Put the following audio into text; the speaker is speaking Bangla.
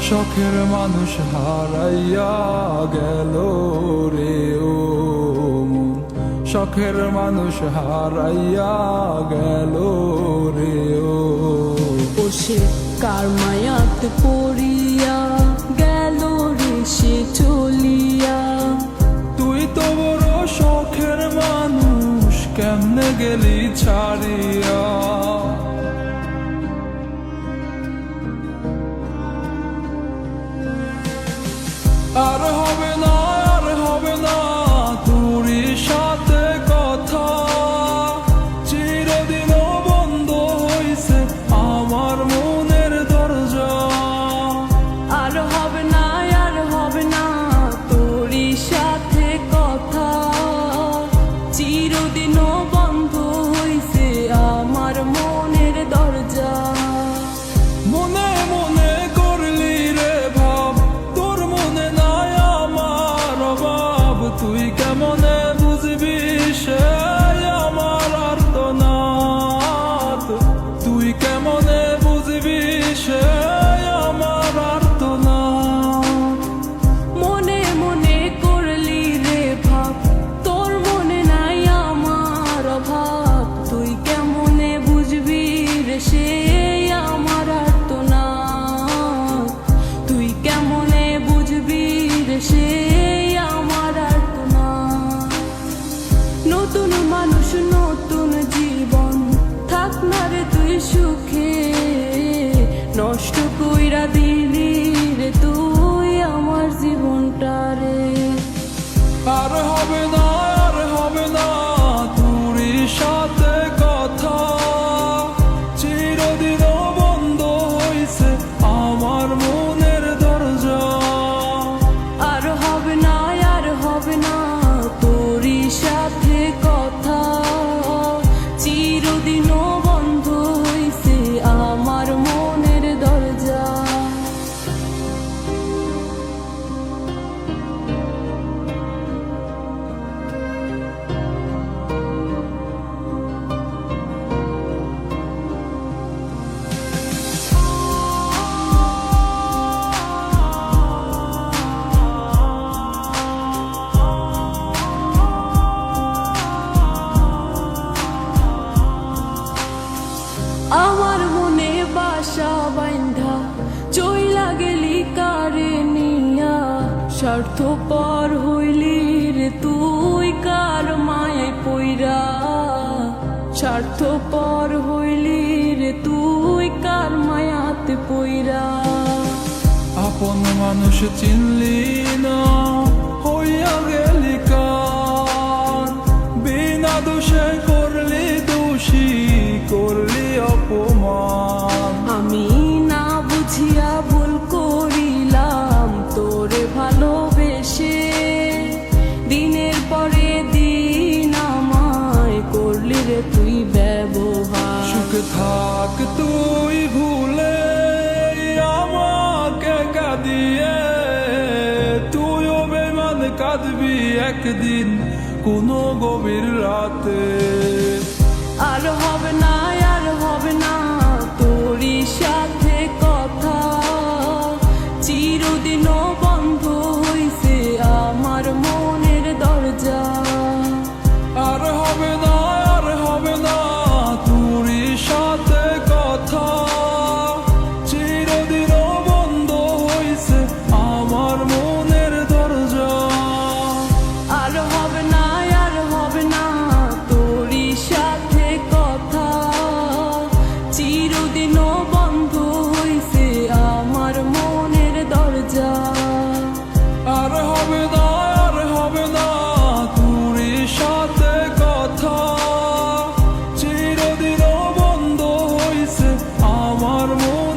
শখের মানুষ হারাইয়া গেল রে ও মন, শখের মানুষ হারাইয়া গেল রে ও। সে কার মায়াত পড়িয়া গেল রে সে চলিয়া। তুই তো বড় শখের মানুষ, কেমনে গেলি ছাড়িয়া। আর হবে না, আর হবে না তোরই সাথে কথা, চিরদিন বন্ধ হইছে আমার মনের দরজা। আর হবে না, আর হবে না তোরই সাথে কথা, চিরদিনও বন্ধ হইছে আমার মনের দরজা। মনে মনে করলি রে ভাব, তোর মনে নাই আমার অভাব। তুই কেমনে বুঝবি সে আমার আর্তনাদ, তুই কেমনে বুঝবি সে আমার আর্তনাদ। মনে মনে করলি রে ভাব, তোর মনে নাই আমার অভাব। তুই কেমনে বুঝবি রে সে আমার আর্তনাদ, তুই কেমনে বুঝবি রে সে আমার আর্তনাদ। নতুন মানুষ নতুন জীবন, থাক না রে তুই সুখে, নষ্ট কইরা দিলি রে তুই আমার জীবনটা রে। আর হবে না, আর হবে না তোরই সাথে কথা, চিরদিন বন্ধ হইছে আমার মনের দরজা। আর হবে না, আর হবে না তোরই সাথে কথা, চিরদিনও বন্ধ হইছে আমার মনের দরজা। আমার মনে বাসা বাইন্ধা চইলা গেলি কারে নিয়া, স্বার্থপর হইলি রে তুই কার মায়ায় পইরা। স্বার্থপর হইলি রে তুই কার মায়াতে পইরা। আপন মানুষ চিনলি না, হইয়া গেলি কার। বিনা দোষে করলি দোষী, করলি অপমান। আমি না বুঝিয়া ভুল করিলাম তোরে ভালোবেসে, দিনের পরে দিন আমায় করলি রে তুই ব্যবহার। সুখে থাক তুই ভুলে আমাকে কাঁদিয়ে, তুইও বেমান কাঁদবি একদিন কোনো গভীর রাতে। আর হবে না, আর হবে না তোরই সাথে কথা, চিরদিনও বন্ধ হইছে আমার মনের দরজা। আর হবে না, আর হবে না তোরই সাথে কথা, চিরদিন বন্ধ হইছে আমার মনের দরজা। আর হবে না, আর হবে না তোরই সাথে কথা, চিরদিনও বন্ধ হইছে আমার মনের দরজা। আর হবে না, আর হবে না তোরই সাথে কথা, চিরদিন বন্ধ হইছে আমার মন।